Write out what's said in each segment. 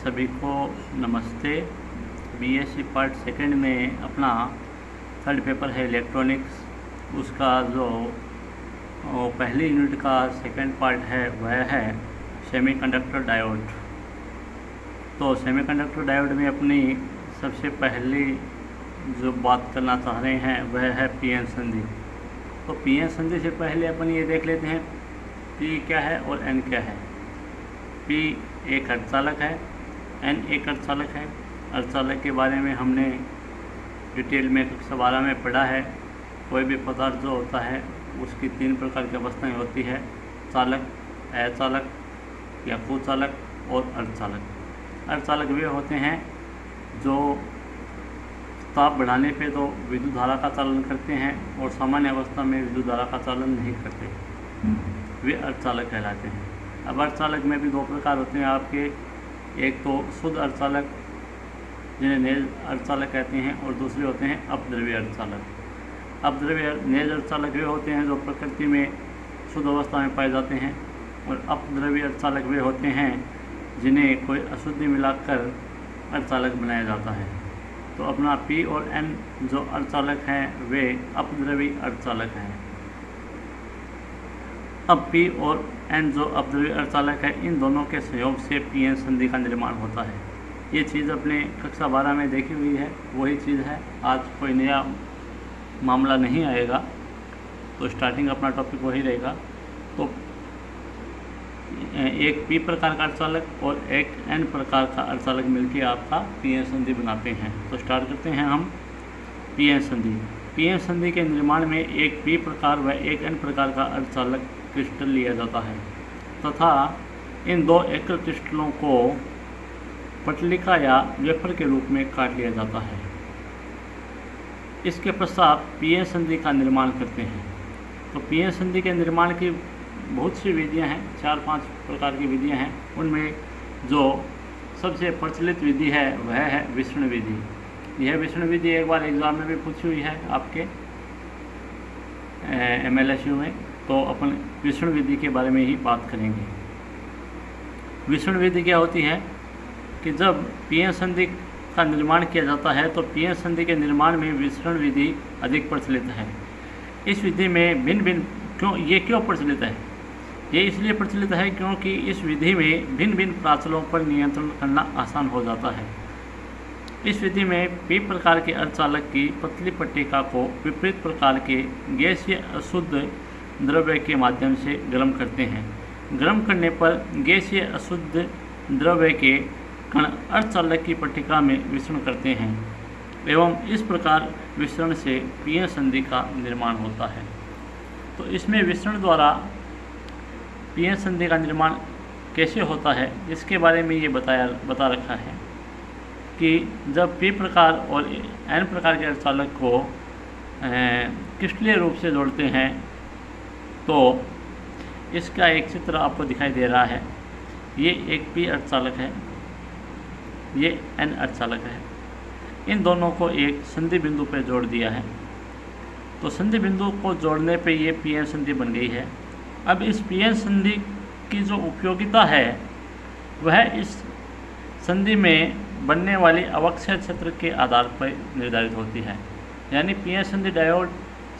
सभी को नमस्ते। बीएससी पार्ट सेकंड में अपना थर्ड पेपर है इलेक्ट्रॉनिक्स, उसका जो पहली यूनिट का सेकंड पार्ट है वह है सेमीकंडक्टर डायोड। तो सेमीकंडक्टर डायोड में अपनी सबसे पहली जो बात करना चाह रहे हैं वह है पीएन संधि। तो पीएन संधि से पहले अपन ये देख लेते हैं पी क्या है और एन क्या है। पी एक अर्धचालक है, एन एक अर्धचालक है। अर्धचालक के बारे में हमने डिटेल में कक्षा 12 में पढ़ा है। कोई भी पदार्थ जो होता है उसकी 3 प्रकार की अवस्थाएं होती है: चालक, अचालक या कुचालक और अर्धचालक। अर्धचालक वे होते हैं जो ताप बढ़ाने पे तो विद्युत धारा का चालन करते हैं और सामान्य अवस्था में विद्युत धारा का चालन नहीं करते, वे अर्धचालक कहलाते हैं। अब अर्धचालक में भी 2 प्रकार होते हैं आपके, एक तो शुद्ध अर्धचालक जिन्हें नेज अर्धचालक कहते हैं और दूसरे होते हैं अपद्रव्य अर्धचालक। अपद्रव्य नेज अर्धचालक वे होते हैं जो प्रकृति में शुद्ध अवस्था में पाए जाते हैं और अपद्रव्य अर्धचालक वे होते हैं जिन्हें कोई अशुद्धि मिलाकर अर्धचालक बनाया जाता है। तो अपना पी और एन जो अर्धचालक हैं वे अपद्रव्य अर्धचालक हैं। अब पी और एन जो अपद्रव्य अर्धचालक है, इन दोनों के सहयोग से पीएन संधि का निर्माण होता है। ये चीज़ अपने कक्षा 12 में देखी हुई है, वही चीज़ है। आज कोई नया मामला नहीं आएगा, तो स्टार्टिंग अपना टॉपिक वही रहेगा। तो एक पी प्रकार का अर्धचालक और एक एन प्रकार का अर्धचालक मिलकर आपका पीएन संधि बनाते हैं। तो स्टार्ट करते हैं हम पीएन संधि। पीएन संधि के निर्माण में एक पी प्रकार व एक एन प्रकार का अर्धचालक क्रिस्टल लिया जाता है तथा इन 2 एकल क्रिस्टलों को पटलिका या वेफर के रूप में काट लिया जाता है। इसके पश्चात पीएन संधि का निर्माण करते हैं। तो पीएन संधि के निर्माण की बहुत सी विधियां हैं, 4-5 प्रकार की विधियां हैं। उनमें जो सबसे प्रचलित विधि है वह है विसरण विधि। यह विसरण विधि एक बार एग्जाम में भी पूछी हुई है आपके MLSU में, तो अपन विसरण विधि के बारे में ही बात करेंगे। विसरण विधि क्या होती है कि जब पीएन संधि का निर्माण किया जाता है तो पीएन संधि के निर्माण में विसरण विधि अधिक प्रचलित है। इस विधि में क्यों प्रचलित है? ये इसलिए प्रचलित है क्योंकि इस विधि में भिन्न भिन्न प्राचलों पर नियंत्रण करना आसान हो जाता है। इस विधि में पी प्रकार के अर्धचालक की पतली पट्टिका को विपरीत प्रकार के गैसीय अशुद्ध द्रव्य के माध्यम से गर्म करते हैं। गर्म करने पर गैसीय अशुद्ध द्रव्य के कण अर्धचालक की पट्टिका में विसरण करते हैं एवं इस प्रकार विसरण से पीएन संधि का निर्माण होता है। तो इसमें विसरण द्वारा पीएन संधि का निर्माण कैसे होता है इसके बारे में ये बता रखा है कि जब पी प्रकार और एन प्रकार के अर्धचालक को क्रिस्टलीय रूप से जोड़ते हैं तो इसका एक चित्र आपको दिखाई दे रहा है। ये एक पी अर्धचालक है, ये एन अर्धचालक है। इन दोनों को एक संधि बिंदु पर जोड़ दिया है। तो संधि बिंदु को जोड़ने पे ये पीएन संधि बन गई है। अब इस पीएन संधि की जो उपयोगिता है वह इस संधि में बनने वाली अवक्षय क्षेत्र के आधार पर निर्धारित होती है। यानी पीएन संधि डायोड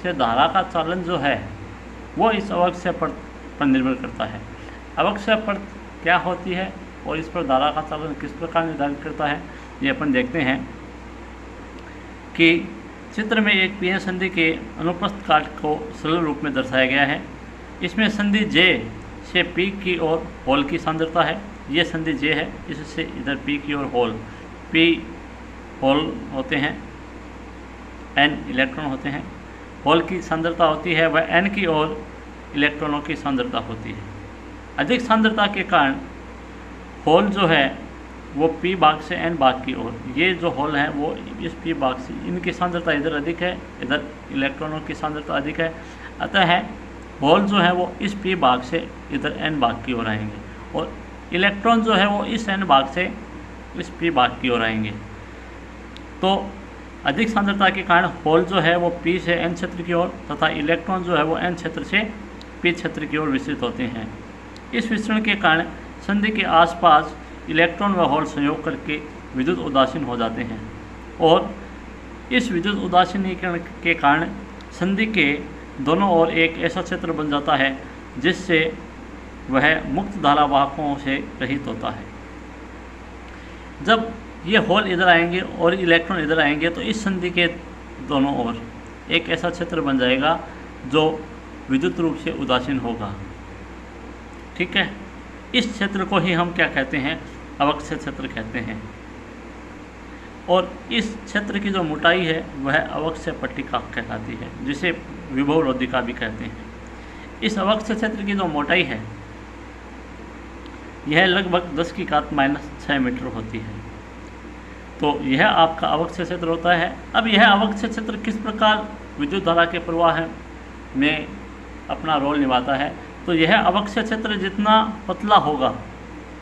से धारा का चालन जो है वो इस अवक्षय पर निर्भर करता है। अवक्षय परत क्या होती है और इस पर धारा का चालन किस प्रकार निर्धारित करता है, ये अपन देखते हैं कि चित्र में एक पीएन संधि के अनुप्रस्थ काट को सरल रूप में दर्शाया गया है। इसमें संधि J से P की ओर होल की सांद्रता है। ये संधि J है, इससे इधर P की ओर होल, P होल होते हैं, N इलेक्ट्रॉन होते हैं। होल की सांद्रता होती है वह N की ओर इलेक्ट्रॉनों की सांद्रता होती है। अधिक सांद्रता के कारण होल जो है वो P भाग से N भाग की ओर, ये जो होल है वो इस P भाग से, इनकी सांद्रता इधर अधिक है, इधर इलेक्ट्रॉनों की सांद्रता अधिक है। अतः होल जो है वो इस P भाग से इधर N भाग की ओर आएंगे और इलेक्ट्रॉन जो है वो इस N भाग से इस P भाग की ओर आएंगे। तो अधिक सांद्रता के कारण होल जो है वो P से N क्षेत्र की ओर तथा इलेक्ट्रॉन जो है वो N क्षेत्र से P क्षेत्र की ओर विस्तृत होते हैं। इस विस्तरण के कारण संधि के आसपास इलेक्ट्रॉन व होल संयोग करके विद्युत उदासीन हो जाते हैं और इस विद्युत उदासीनीकरण के कारण संधि के दोनों ओर एक ऐसा क्षेत्र बन जाता है जिससे वह मुक्त धारा वाहकों से रहित होता है। जब ये होल इधर आएंगे और इलेक्ट्रॉन इधर आएंगे तो इस संधि के दोनों ओर एक ऐसा क्षेत्र बन जाएगा जो विद्युत रूप से उदासीन होगा। ठीक है, इस क्षेत्र को ही हम क्या कहते हैं, अवक्षय क्षेत्र कहते हैं। और इस क्षेत्र की जो मोटाई है वह अवक्षय पट्टिका कहलाती है, जिसे विभव रोधिका भी कहते हैं। इस अवक्षय क्षेत्र की जो मोटाई है यह लगभग 10⁻⁻⁶ मीटर होती है। तो यह आपका अवक्षय क्षेत्र होता है। अब यह अवक्षय क्षेत्र किस प्रकार विद्युत धारा के प्रवाह में अपना रोल निभाता है, तो यह अवक्षय क्षेत्र जितना पतला होगा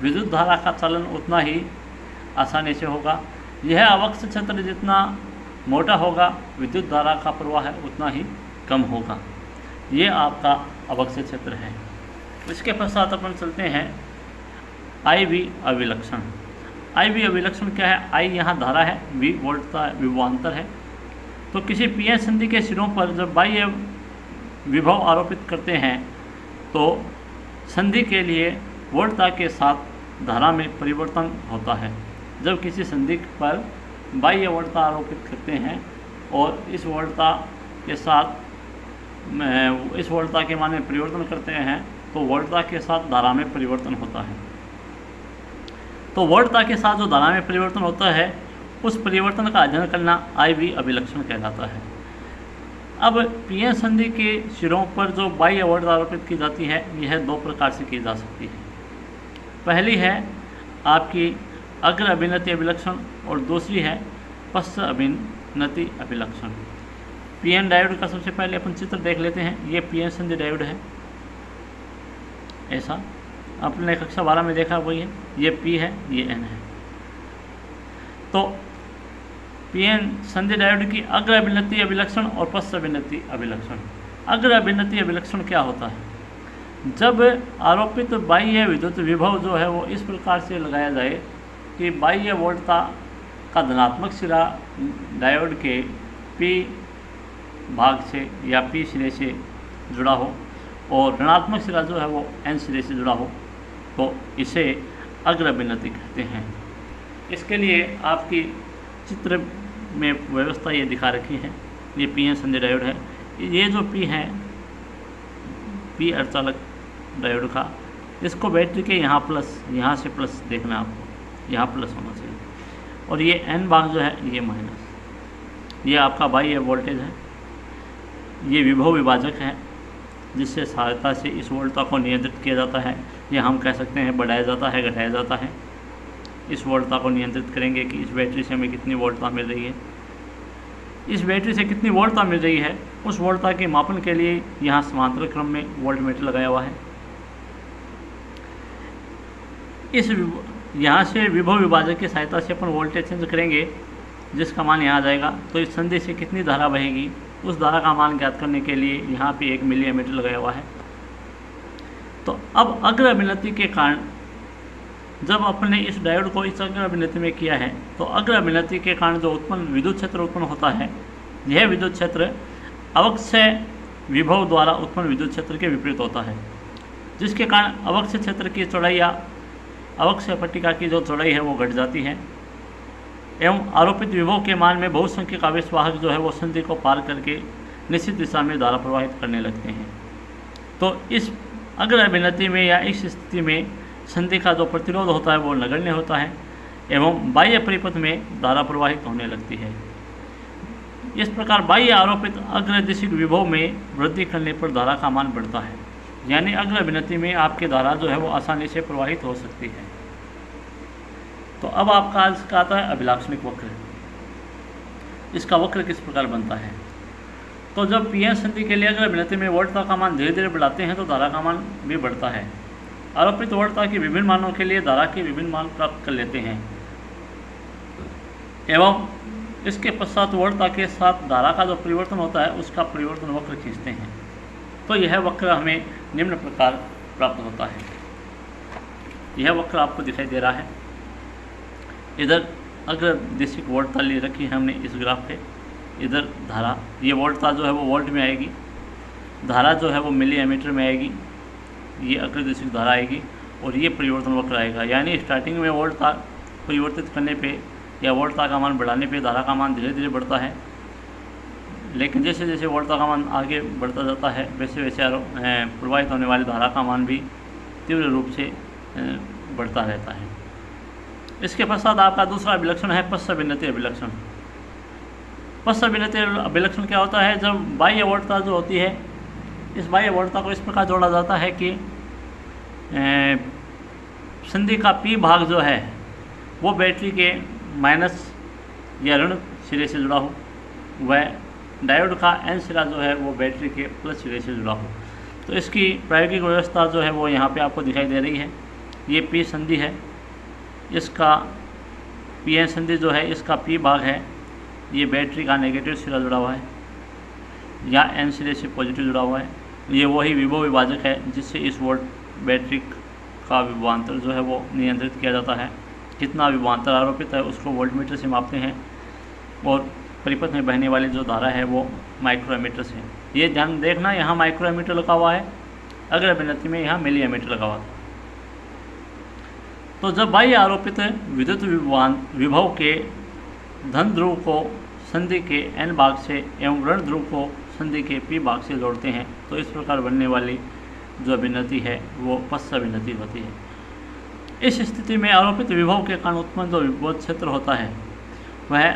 विद्युत धारा का चलन उतना ही आसानी से होगा। यह अवक्षय क्षेत्र जितना मोटा होगा विद्युत धारा का प्रवाह उतना ही कम होगा। ये आपका अवक्षय क्षेत्र है। इसके पश्चात अपन चलते हैं IV अभिलक्षण। IV अभिलक्षण क्या है? I यहाँ धारा है, V वोल्टता विभवांतर है। तो किसी पीएन संधि के सिरों पर जब बाह्य विभव आरोपित करते हैं तो संधि के लिए वोल्टता के साथ धारा में परिवर्तन होता है। जब किसी संधि पर बाह्य वोल्टता आरोपित करते हैं और इस वोल्टता के मान में परिवर्तन करते हैं तो वोल्टता के साथ धारा में परिवर्तन होता है। तो वोल्टता के साथ जो धारा में परिवर्तन होता है उस परिवर्तन का अध्ययन करना IV अभिलक्षण कहलाता है। अब पीएन संधि के सिरों पर जो बाह्य वोल्टता आरोपित की जाती है यह दो प्रकार से की जा सकती है। पहली है आपकी अग्र अभिनति अभिलक्षण और दूसरी है पश्च अभिनति अभिलक्षण। पीएन डायोड का सबसे पहले अपन चित्र देख लेते हैं। ये पीएन संधि डायोड है, ऐसा आपने कक्षा 12 में देखा वही है। ये P है, ये N है। तो पीएन संधि डायोड की अग्र अभिनति अभिलक्षण और पश्च अभिनति अभिलक्षण। अग्र अभिनति अभिलक्षण क्या होता है? जब आरोपित बाह्य विद्युत विभव जो है वो इस प्रकार से लगाया जाए कि बाह्य वोल्टता का धनात्मक सिरा डायोड के P भाग से या P सिरे से जुड़ा हो और ऋणात्मक सिरा जो है वो N सिरे से जुड़ा हो, तो इसे अग्र अभिनति कहते हैं। इसके लिए आपकी चित्र में व्यवस्था ये दिखा रखी है। ये पीएन संधि डायोड है। ये जो P है, P अर्धचालक डायोड का, इसको बैटरी के यहाँ प्लस, यहाँ से प्लस देखना आपको, यहाँ प्लस होना चाहिए। और ये N भाग जो है ये माइनस। ये आपका बाह्य वोल्टेज है। ये विभव विभाजक है जिससे सहायता से इस वोल्टता को नियंत्रित किया जाता है, या हम कह सकते हैं बढ़ाया जाता है, घटाया जाता है। इस वोल्टता को नियंत्रित करेंगे कि इस बैटरी से हमें कितनी वोल्टता मिल रही है। इस बैटरी से कितनी वोल्टता मिल रही है उस वोल्टता के मापन के लिए यहाँ समांतर क्रम में वोल्टमीटर लगाया हुआ है। इस यहाँ से विभव विभाजक की सहायता से अपन वोल्टेज चेंज करेंगे, जिसका मान यहाँ आ जाएगा। तो इस संधि से कितनी धारा बहेगी उस धारा का मान ज्ञात करने के लिए यहाँ पे 1 मिली एमीटर लगाया हुआ है। तो अब अग्र अभिनति के कारण जब अपने इस डायोड को इस अग्र अभिनति में किया है तो अग्र अभिनति के कारण जो उत्पन्न विद्युत क्षेत्र उत्पन्न होता है, यह विद्युत क्षेत्र अवक्षय विभव द्वारा उत्पन्न विद्युत क्षेत्र के विपरीत होता है, जिसके कारण अवक्षय क्षेत्र की चौड़ाई या अवक्षय पट्टिका की जो चौड़ाई है वो घट जाती है एवं आरोपित विभव के मान में बहुसंख्यक आवेश वाहक जो है वो संधि को पार करके निश्चित दिशा में धारा प्रवाहित करने लगते हैं। तो इस अग्र अभिनति में या इस स्थिति में संधि का जो प्रतिरोध होता है वो नगण्य होता है एवं बाह्य परिपथ में धारा प्रवाहित होने लगती है। इस प्रकार बाह्य आरोपित अग्रदिशिक विभव में वृद्धि करने पर धारा का मान बढ़ता है, यानी अग्र अभिनति में आपकी धारा जो है वो आसानी से प्रवाहित हो सकती है। तो अब आपका आज का आता है अभिलाक्षणिक वक्र। इसका वक्र किस प्रकार बनता है? तो जब पीएन संधि के लिए अग्र अभिनति में वोल्टता का मान धीरे धीरे बढ़ाते हैं तो धारा का मान भी बढ़ता है। आरोपित वोल्टता के विभिन्न मानों के लिए धारा के विभिन्न मान प्राप्त कर लेते हैं एवं इसके पश्चात वोल्टता के साथ धारा का जो परिवर्तन होता है उसका परिवर्तन वक्र खींचते हैं। तो यह वक्र हमें निम्न प्रकार प्राप्त होता है। यह वक्र आपको दिखाई दे रहा है। इधर अगर बेसिक वोल्टता ले रखी है हमने इस ग्राफ पे, इधर धारा, ये वोल्टता जो है वो वोल्ट में आएगी, धारा जो है वो मिली एमीटर में आएगी, ये अग्रदिशिक धारा आएगी और ये परिवर्तन वक्र आएगा। यानी स्टार्टिंग में वोल्टता परिवर्तित करने पे या वोल्टता का मान बढ़ाने पे धारा का मान धीरे धीरे बढ़ता है, लेकिन जैसे जैसे वोल्टता का मान आगे बढ़ता जाता है वैसे वैसे प्रवाहित होने वाली धारा का मान भी तीव्र रूप से बढ़ता रहता है। इसके पश्चात आपका दूसरा अभिलक्षण है पश्च विन्नति अभिलक्षण। पश्च विन्नति अभिलक्षण क्या होता है? जब बाह्य वोल्टता जो होती है, इस बाह्य वोल्टता को इस प्रकार जोड़ा जाता है कि संधि का पी भाग जो है वो बैटरी के माइनस या ऋण सिरे से जुड़ा हो, वह डायोड का एन सिरा जो है वो बैटरी के प्लस सिरे से जुड़ा हो। तो इसकी प्रायोगिक व्यवस्था जो है वो यहाँ पे आपको दिखाई दे रही है। ये पी संधि है, इसका पी एन संधि जो है इसका पी भाग है, ये बैटरी का नेगेटिव सिरा जुड़ा हुआ है या एन सिरे से पॉजिटिव जुड़ा हुआ है। ये वही विभव विभाजक है जिससे इस वोल्ट बैटरी का विभवांतर जो है वो नियंत्रित किया जाता है। कितना विभवांतर आरोपित है उसको वोल्टमीटर से मापते हैं और परिपथ में बहने वाली जो धारा है वो माइक्रोमीटर से। ये ध्यान देखना, यहाँ माइक्रोमीटर लगा हुआ है, अग्र विन्नति में यहाँ मिलीमीटर लगा हुआ था। तो जब बाह्य आरोपित विद्युत विभव के धन ध्रुव को संधि के एन भाग से एवं ऋण ध्रुव को संधि के पी भाग से जोड़ते हैं तो इस प्रकार बनने वाली जो विन्नति है वो पश्च विन्नति होती है। इस स्थिति में आरोपित विभव के कारण उत्पन्न जो विद्युत क्षेत्र होता है वह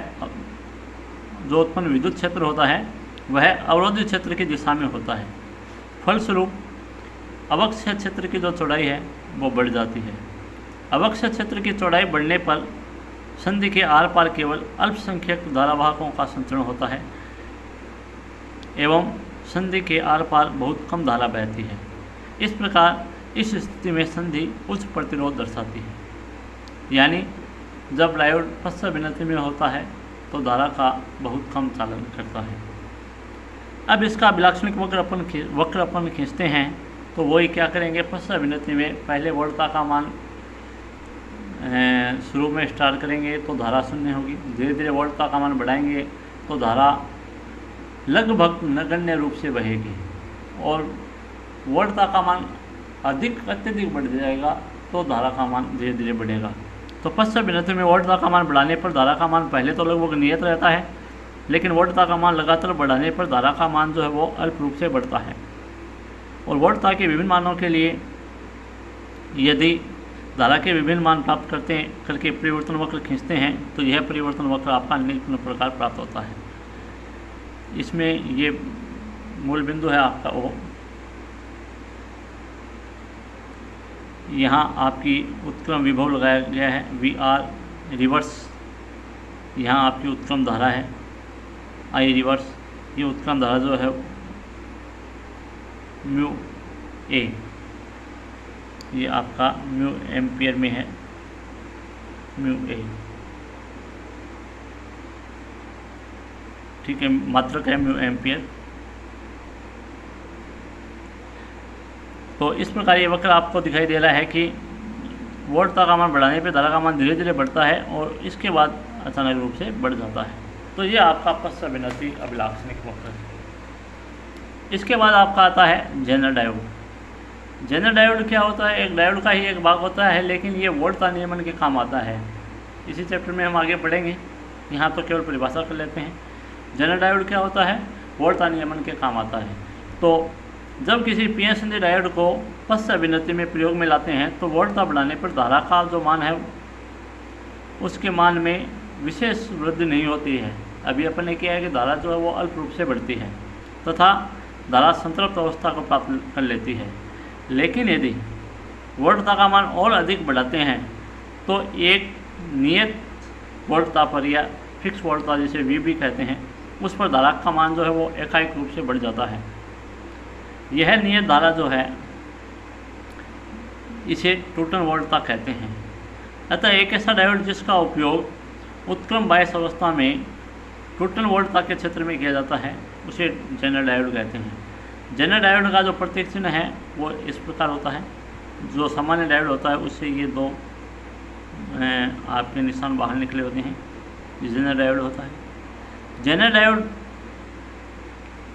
जो उत्पन्न विद्युत क्षेत्र होता है वह अवरोधित क्षेत्र की दिशा में होता है। फलस्वरूप अवक्षय क्षेत्र की जो चौड़ाई है वो बढ़ जाती है। अवक्षय क्षेत्र की चौड़ाई बढ़ने पर संधि के आर पार केवल अल्पसंख्यक धारावाहकों का संचरण होता है एवं संधि के आर पार बहुत कम धारा बहती है। इस प्रकार इस स्थिति में संधि उच्च प्रतिरोध दर्शाती है। यानी जब डायोड पश्च विन्नति में होता है तो धारा का बहुत कम चालन करता है। अब इसका अभिलाक्षणिक वक्र अपन खींचते हैं तो वही क्या करेंगे, पश्च विन्नति में पहले वोल्टता का मान शुरू में स्टार्ट करेंगे तो धारा शून्य होगी, धीरे धीरे वोल्टता का मान बढ़ाएंगे तो धारा लगभग नगण्य रूप से बहेगी और वोल्टता का मान अत्यधिक बढ़ जाएगा तो धारा का मान धीरे धीरे बढ़ेगा। तो पश्च विन्नति में वोल्टता का मान बढ़ाने पर धारा का मान पहले तो लगभग नियत रहता है, लेकिन वोल्टता का मान लगातार बढ़ाने पर धारा का मान जो है वो अल्प रूप से बढ़ता है। और वोल्टता के विभिन्न मानों के लिए यदि धारा के विभिन्न मान प्राप्त करके परिवर्तन वक्र खींचते हैं तो यह परिवर्तन वक्र आपका निम्न प्रकार प्राप्त होता है। इसमें ये मूल बिंदु है आपका ओ, यहाँ आपकी उत्क्रम विभव लगाया गया है वी आर रिवर्स, यहाँ आपकी उत्क्रम धारा है आई रिवर्स, ये उत्क्रम धारा जो है म्यू ए, ये आपका म्यू एम्पियर में है, म्यू ए, ठीक है, मात्रक है म्यू एम्पियर। तो इस प्रकार ये वक्र आपको दिखाई दे रहा है कि वोल्टता का मान बढ़ाने पे धारा का मान धीरे धीरे बढ़ता है और इसके बाद अचानक रूप से बढ़ जाता है। तो ये आपका पश्च विन्नति अभिलाक्षणिक वक्र है। इसके बाद आपका आता है जेनर डायोड। जेनर डायोड क्या होता है? एक डायोड का ही एक भाग होता है, लेकिन ये वोल्टता नियमन के काम आता है। इसी चैप्टर में हम आगे पढ़ेंगे, यहाँ तो केवल परिभाषा कर लेते हैं। जेनर डायोड क्या होता है? वोल्टता नियमन के काम आता है। तो जब किसी पीएन संधि डायोड को पश्च विन्नति में प्रयोग में लाते हैं तो वोल्टता बढ़ाने पर धारा का जो मान है उसके मान में विशेष वृद्धि नहीं होती है। अभी अपन ने किया है कि धारा जो है वो अल्प रूप से बढ़ती है तथा धारा संतृप्त अवस्था को प्राप्त कर लेती है। लेकिन यदि वोल्टता का मान और अधिक बढ़ाते हैं तो एक नियत वोल्टता पर या फिक्स वोल्टता जिसे वी भी कहते हैं उस पर धारा का मान जो है वो एकाएक रूप से बढ़ जाता है। यह नियत धारा जो है इसे टोटल वोल्टता कहते हैं। अतः एक ऐसा डायोड जिसका उपयोग उत्क्रम बायस अवस्था में टोटल वोल्टता के क्षेत्र में किया जाता है उसे जेनर डायोड कहते हैं। जेनर डायोड का जो प्रतीक चिन्ह है वो इस प्रकार होता है। जो सामान्य डायोड होता है उससे ये दो आपके निशान बाहर निकले होते हैं, ये जेनर डायोड होता है। जेनर डायोड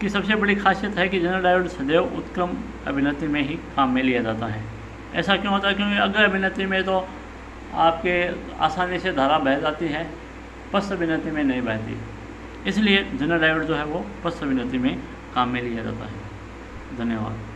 की सबसे बड़ी खासियत है कि जेनर डायोड सदैव उत्क्रम अभिनति में ही काम में लिया जाता है। ऐसा क्यों होता है? क्योंकि अग्र अभिनति में तो आपके आसानी से धारा बह जाती है, पश्च अभिनति में नहीं बहती, इसलिए जेनर डायोड जो है वो पश्च अभिनति में काम में लिया जाता है। धन्यवाद।